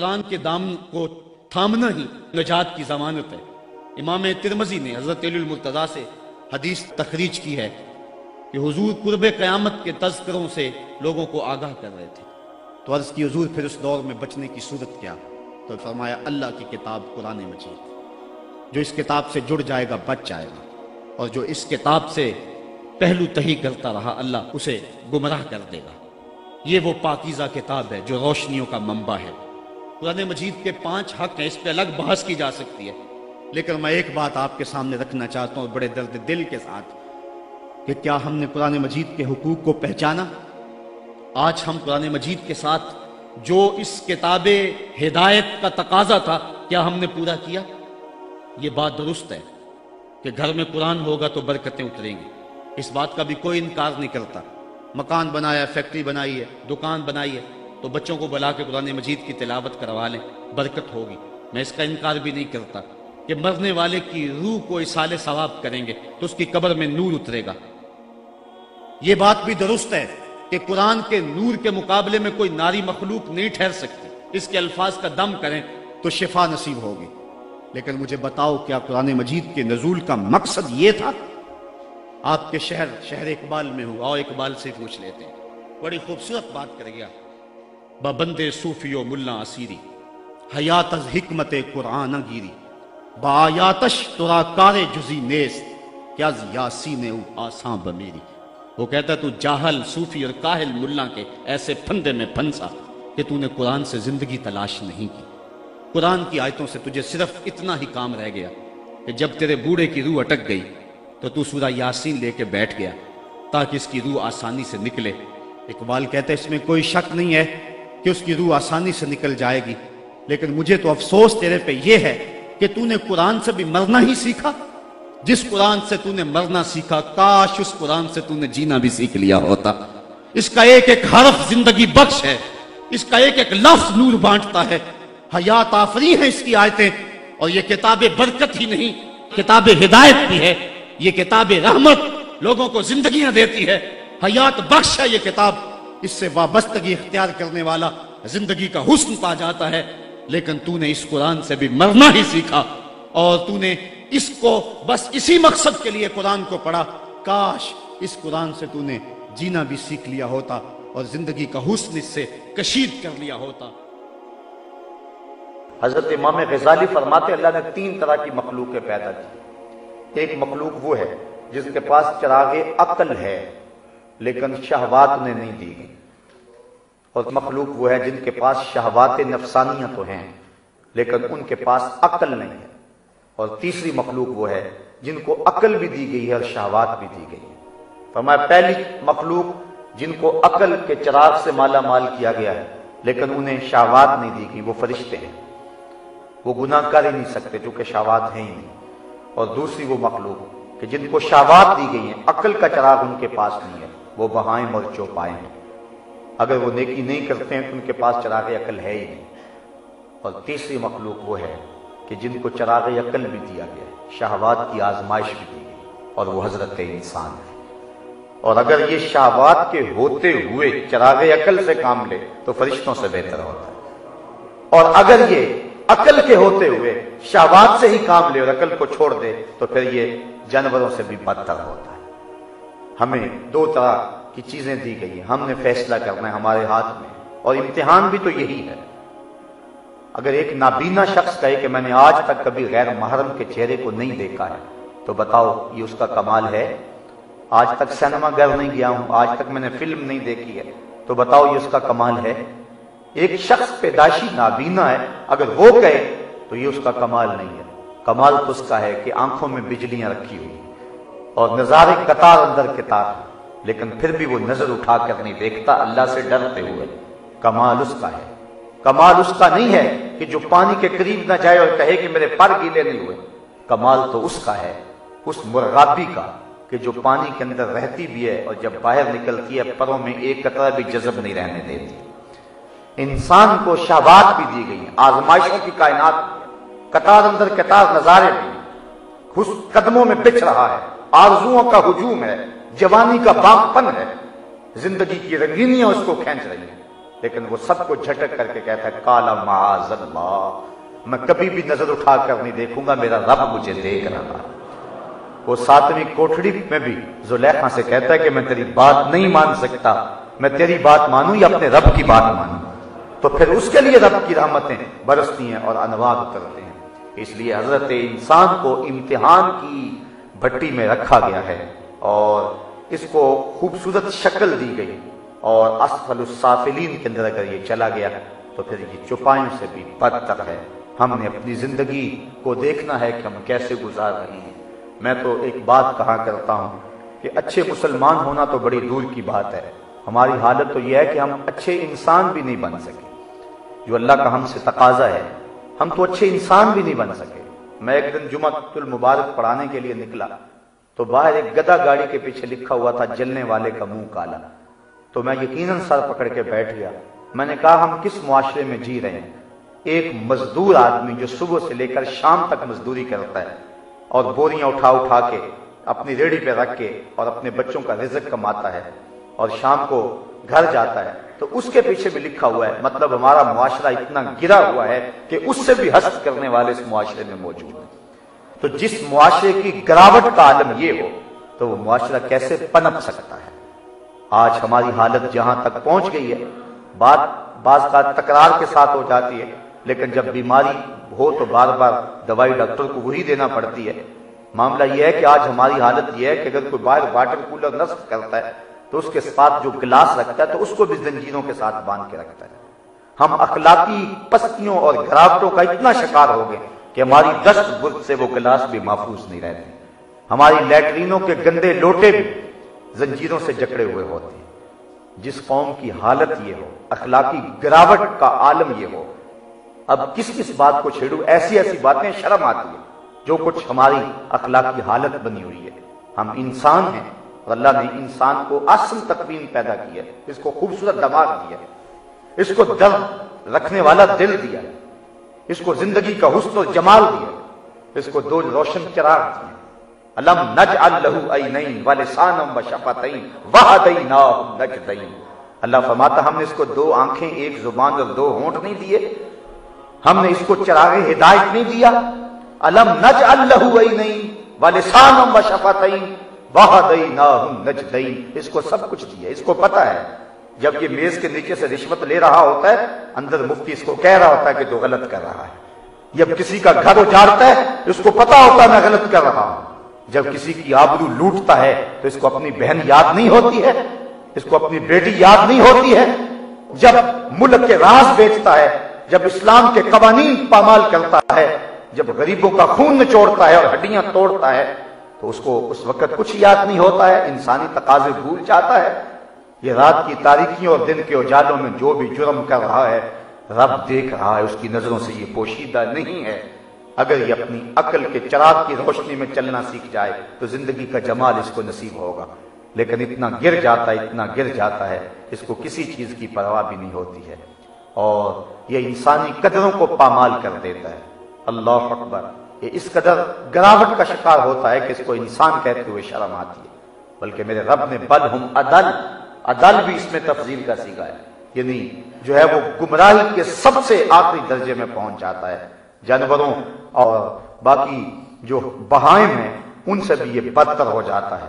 قرآن کے دامن کو تھامنا ہی نجات کی ضمانت ہے۔ امام ترمذی نے حضرت علی المرتضیٰ سے حدیث تخریج کی ہے کہ حضور قرب قیامت کے تذکروں سے لوگوں کو آگاہ کر رہے تھے، تو عرض کی حضور پھر اس دور میں بچنے کی صورت کیا؟ تو فرمایا اللہ کی کتاب قرآن مجید، جو اس کتاب سے جڑ جائے گا بچ جائے گا، اور جو اس کتاب سے پہلو تہی کرتا رہا اللہ اسے گمراہ کر دے گا۔ یہ وہ پاکیزہ کتاب ہے جو روشنیوں کا منبع ہے۔ قرآن مجید کے 5 حق ہیں، اس پہ الگ بحث کی جا سکتی ہے، لیکن میں ایک بات آپ کے سامنے رکھنا چاہتا ہوں بڑے درد دل کے ساتھ، کہ کیا ہم نے قرآن مجید کے حقوق کو پہچانا؟ آج ہم قرآن مجید کے ساتھ جو اس کتاب ہدایت کا تقاضا تھا کیا ہم نے پورا کیا؟ یہ بات درست ہے کہ گھر میں قرآن ہوگا تو برکتیں اتریں گی، اس بات کا بھی کوئی انکار نہیں کرتا۔ مکان بنایا، فیکٹری بنائی ہے، دکان بنائی ہے، تو بچوں کو بلا کے قرآن مجید کی تلاوت کروا لیں، برکت ہوگی۔ میں اس کا انکار بھی نہیں کرتا کہ مرنے والے کی روح کو اصالِ ثواب کریں گے تو اس کی قبر میں نور اترے گا۔ یہ بات بھی درست ہے کہ قرآن کے نور کے مقابلے میں کوئی ناری مخلوق نہیں ٹھہر سکتی، اس کے الفاظ کا دم کریں تو شفا نصیب ہوگی۔ لیکن مجھے بتاؤ، کیا قرآن مجید کے نزول کا مقصد یہ تھا؟ آپ کے شہر اقبال میں ہو، آؤ اقبال سے پوچھ لیتے ہیں، بڑی خوبصورت بات کر گیا۔ ببندے صوفی و ملا اسیری، حیات از حکمت قرآن گیری، بآیاتش ترا کار جزی نیست، کیا از یاسین او آساں بمیری۔ وہ کہتا تو جاہل صوفی اور کاہل ملا کے ایسے پھندے میں پھنسا کہ تو نے قرآن سے زندگی تلاش نہیں کی۔ قرآن کی آیتوں سے تجھے صرف اتنا ہی کام رہ گیا کہ جب تیرے بوڑھے کی روح اٹک گئی تو سورہ یاسین لے کے بیٹھ گیا تاکہ اس کی روح آسانی سے نکلے۔ اقبال کہتے اس میں کوئی شک نہیں ہے کہ اس کی روح آسانی سے نکل جائے گی، لیکن مجھے تو افسوس تیرے پہ یہ ہے کہ تو نے قرآن سے بھی مرنا ہی سیکھا۔ جس قرآن سے تو نے مرنا سیکھا، کاش اس قرآن سے تو نے جینا بھی سیکھ لیا ہوتا۔ اس کا ایک ایک حرف زندگی بخش ہے، اس کا ایک ایک لفظ نور بانٹتا ہے، حیات آفری ہیں اس کی آیتیں، اور یہ کتاب برکت ہی نہیں، کتاب ہدایت بھی ہے، یہ کتاب رحمت لوگوں کو زندگیاں دیتی ہے، حیات بخش ہے یہ کتاب، اس سے وابستگی اختیار کرنے والا زندگی کا حسن پا جاتا ہے۔ لیکن تو نے اس قرآن سے بھی مرنا ہی سیکھا، اور تو نے اس کو بس اسی مقصد کے لیے قرآن کو پڑھا۔ کاش اس قرآن سے تو نے جینا بھی سیکھ لیا ہوتا اور زندگی کا حسن اس سے کشید کر لیا ہوتا۔ حضرت امام غزالی فرماتے اللہ نے 3 طرح کی مخلوقیں پیدا کی۔ ایک مخلوق وہ ہے جس کے پاس چراغ عقل ہے لیکن شہوات نے نہیں دی گئی، اور مخلوق وہ ہے جن کے پاس شہوات نفسانیہ تو ہیں لیکن ان کے پاس عقل نہیں ہے، اور تیسری مخلوق وہ ہے جن کو عقل بھی دی گئی ہے اور شہوات بھی دی گئی ہے۔ فرمایا پہلی مخلوق جن کو عقل کے چراغ سے مالا مال کیا گیا ہے لیکن انہیں شہوات نہیں دی گئی، وہ فرشتے ہیں، وہ گناہ کر ہی نہیں سکتے چونکہ شہوات ہیں ہی نہیں۔ اور دوسری وہ مخلوق کہ جن کو شہوات دی گئی ہیں، عقل کا چراغ ان کے پاس نہیں ہے، وہ بہائم اور چوپائے ہیں، اگر وہ نیکی نہیں کرتے ہیں تو ان کے پاس چراغ عقل ہے ہی نہیں۔ اور تیسری مخلوق وہ ہے کہ جن کو چراغ عقل بھی دیا گیا ہے، شہوات کی آزمائش بھی دی گئی، اور وہ حضرت انسان ہے۔ اور اگر یہ شہوات کے ہوتے ہوئے چراغ عقل سے کام لے تو فرشتوں سے بہتر ہوتا ہے، اور اگر یہ عقل کے ہوتے ہوئے شہوات سے ہی کام لے اور عقل کو چھوڑ دے تو پھر یہ جانوروں سے بھی بدتر ہوتا ہے۔ ہمیں 2 طرح کی چیزیں دی گئی ہیں، ہم نے فیصلہ کرنا ہے، ہمارے ہاتھ میں، اور امتحان بھی تو یہی ہے۔ اگر ایک نابینا شخص کہے کہ میں نے آج تک کبھی غیر محرم کے چہرے کو نہیں دیکھا ہے تو بتاؤ یہ اس کا کمال ہے؟ آج تک سینما گھر نہیں گیا ہوں، آج تک میں نے فلم نہیں دیکھی ہے تو بتاؤ یہ اس کا کمال ہے؟ ایک شخص پیدائشی نابینا ہے، اگر وہ کہے تو یہ اس کا کمال نہیں ہے۔ کمال تو اس کا ہے کہ آنکھوں میں بجلیاں رکھی ہوئی اور نظارے قطار اندر قطار، لیکن پھر بھی وہ نظر اٹھا کر نہیں دیکھتا اللہ سے ڈرتے ہوئے۔ کمال اس کا ہے۔ کمال اس کا نہیں ہے کہ جو پانی کے قریب نہ جائے اور کہے کہ میرے پر گیلے نہیں ہوئے۔ کمال تو اس کا ہے، اس مرغابی کا، کہ جو پانی کے اندر رہتی بھی ہے اور جب باہر نکلتی ہے پروں میں ایک قطرہ بھی جذب نہیں رہنے دیتی۔ انسان کو شہوات بھی دی گئی ہیں، آزمائشوں کی کائنات بھی ہے، قطار اندر قطار نظارے بھی ہیں، قدموں میں بچھ رہا ہے، آرزوؤں کا ہجوم ہے، جوانی کا باغپن ہے، زندگی کی رنگینیاں اس کو کھینچ رہی ہیں، لیکن وہ سب کو جھٹک کر کے کہتا ہے کالا معاذ اللہ، میں کبھی بھی نظر اٹھا کر نہیں دیکھوں گا، میرا رب مجھے دیکھ رہا ہے۔ وہ 7ویں کوٹھڑی میں بھی زلیخا سے کہتا ہے کہ میں تیری بات نہیں مان سکتا، میں تیری بات مانوں یا اپنے رب کی بات مانوں؟ تو پھر اس کے لیے رب کی رحمتیں برستی ہیں اور انوار اترتے ہیں۔ اس لیے حضرت انسان کو امتحان کی بھٹی میں رکھا گیا ہے اور اس کو خوبصورت شکل دی گئی، اور اسفل السافلین کے اندر اگر یہ چلا گیا تو پھر یہ چوپایوں سے بھی بدتر ہے۔ ہم نے اپنی زندگی کو دیکھنا ہے کہ ہم کیسے گزار رہے ہیں۔ میں تو ایک بات کہا کرتا ہوں کہ اچھے مسلمان ہونا تو بڑی دور کی بات ہے، ہماری حالت تو یہ ہے کہ ہم اچھے انسان بھی نہیں بن سکے، جو اللہ کا ہم سے تقاضا ہے، ہم تو اچھے انسان بھی نہیں بن سکے۔ میں ایک دن جمعۃ المبارک پڑھانے کے لیے نکلا تو باہر ایک گدھا گاڑی کے پیچھے لکھا ہوا تھا جلنے والے کا منہ کالا، تو میں یقیناً سر پکڑ کے بیٹھ گیا۔ میں نے کہا ہم کس معاشرے میں جی رہے ہیں؟ ایک مزدور آدمی جو صبح سے لے کر شام تک مزدوری کرتا ہے اور بوریاں اٹھا اٹھا کے اپنی ریڑھی پہ رکھ کے اور اپنے بچوں کا رزق کماتا ہے اور شام کو گھر جاتا ہے، تو اس کے پیچھے بھی لکھا ہوا ہے مطلب ہمارا معاشرہ اتنا گرا ہوا ہے کہ اس سے بھی حسد کرنے والے اس معاشرے میں موجود ہیں۔ تو جس معاشرے کی گراوٹ کا عالم یہ ہو تو وہ معاشرہ کیسے پنپ سکتا ہے؟ آج ہماری حالت جہاں تک پہنچ گئی ہے، بات بعض کا تکرار کے ساتھ ہو جاتی ہے، لیکن جب بیماری ہو تو بار بار دوائی ڈاکٹر کو وہی دینا پڑتی ہے۔ معاملہ یہ ہے کہ آج ہماری حالت یہ ہے کہ اگر کوئی باہر واٹر کولر نصب کرتا ہے تو اس کے ساتھ جو گلاس رکھتا ہے تو اس کو بھی زنجیروں کے ساتھ باندھ کے رکھتا ہے۔ ہم اخلاقی پستیوں اور گراوٹوں کا اتنا شکار ہو گئے کہ ہماری دست برد سے وہ گلاس بھی محفوظ نہیں رہتے، ہماری لیٹرینوں کے گندے لوٹے بھی زنجیروں سے جکڑے ہوئے ہوتے ہیں۔ جس قوم کی حالت یہ ہو، اخلاقی گراوٹ کا عالم یہ ہو، اب کس کس بات کو چھیڑوں؟ ایسی ایسی باتیں شرم آتی ہے جو کچھ ہماری اخلاقی حالت بنی ہوئی ہے۔ ہم انسان ہیں اور اللہ نے انسان کو اصل تقویم پیدا کی ہے، اس کو خوبصورت دماغ دیا ہے، اس کو درد رکھنے والا دل دیا ہے، اس کو زندگی کا حسن و جمال دیا ہے، اس کو 2 روشن چراغ دیے۔ الم نجعل لہ عینین ولسانا وشفتین وہدیناہ النجدین۔ اللہ فرماتا ہم نے اس کو 2 آنکھیں، 1 زبان اور 2 ہونٹ نہیں دیے، ہم نے اس کو چراغ ہدایت نہیں دیا۔ الم نجعل لہ عینین ولسانا وشفتین وہدیناہ النجدین، اس کو سب کچھ دیا، اس کو پتا ہے جب یہ میز کے نیچے سے رشوت لے رہا ہوتا ہے، اندر مفتی اس کو کہہ رہا ہوتا ہے کہ تو غلط کر رہا ہے۔ جب کسی کا گھر اجاڑتا ہے اس کو پتا ہوتا ہے میں غلط کر رہا ہوں۔ جب کسی کی آبرو لوٹتا ہے تو اس کو اپنی بہن یاد نہیں ہوتی ہے، اس کو اپنی بیٹی یاد نہیں ہوتی ہے۔ جب ملک کے راز بیچتا ہے، جب اسلام کے قوانین پامال کرتا ہے، جب غریبوں کا خون نچوڑتا ہے اور ہڈیاں توڑتا ہے تو اس کو اس وقت کچھ یاد نہیں ہوتا ہے، انسانی تقاضے بھول جاتا ہے۔ یہ رات کی تاریکیوں اور دن کے اجالوں میں جو بھی جرم کر رہا ہے رب دیکھ رہا ہے، اس کی نظروں سے یہ پوشیدہ نہیں ہے۔ اگر یہ اپنی عقل کے چراغ کی روشنی میں چلنا سیکھ جائے تو زندگی کا جمال اس کو نصیب ہوگا، لیکن اتنا گر جاتا ہے اس کو کسی چیز کی پرواہ بھی نہیں ہوتی ہے اور یہ انسانی قدروں کو پامال کر دیتا ہے۔ اللہ اکبر، یہ اس قدر گراوٹ کا شکار ہوتا ہے کہ اس کو انسان کہتے ہوئے شرم آتی ہے۔ بلکہ میرے رب نے بل ہم عدل بھی اس میں تفضیل کا صیغہ ہے، یعنی جو ہے وہ گمراہی کے سب سے آخری درجے میں پہنچ جاتا ہے۔ جانوروں اور باقی جو بہائم ہیں ان سے بھی یہ بدتر ہو جاتا ہے۔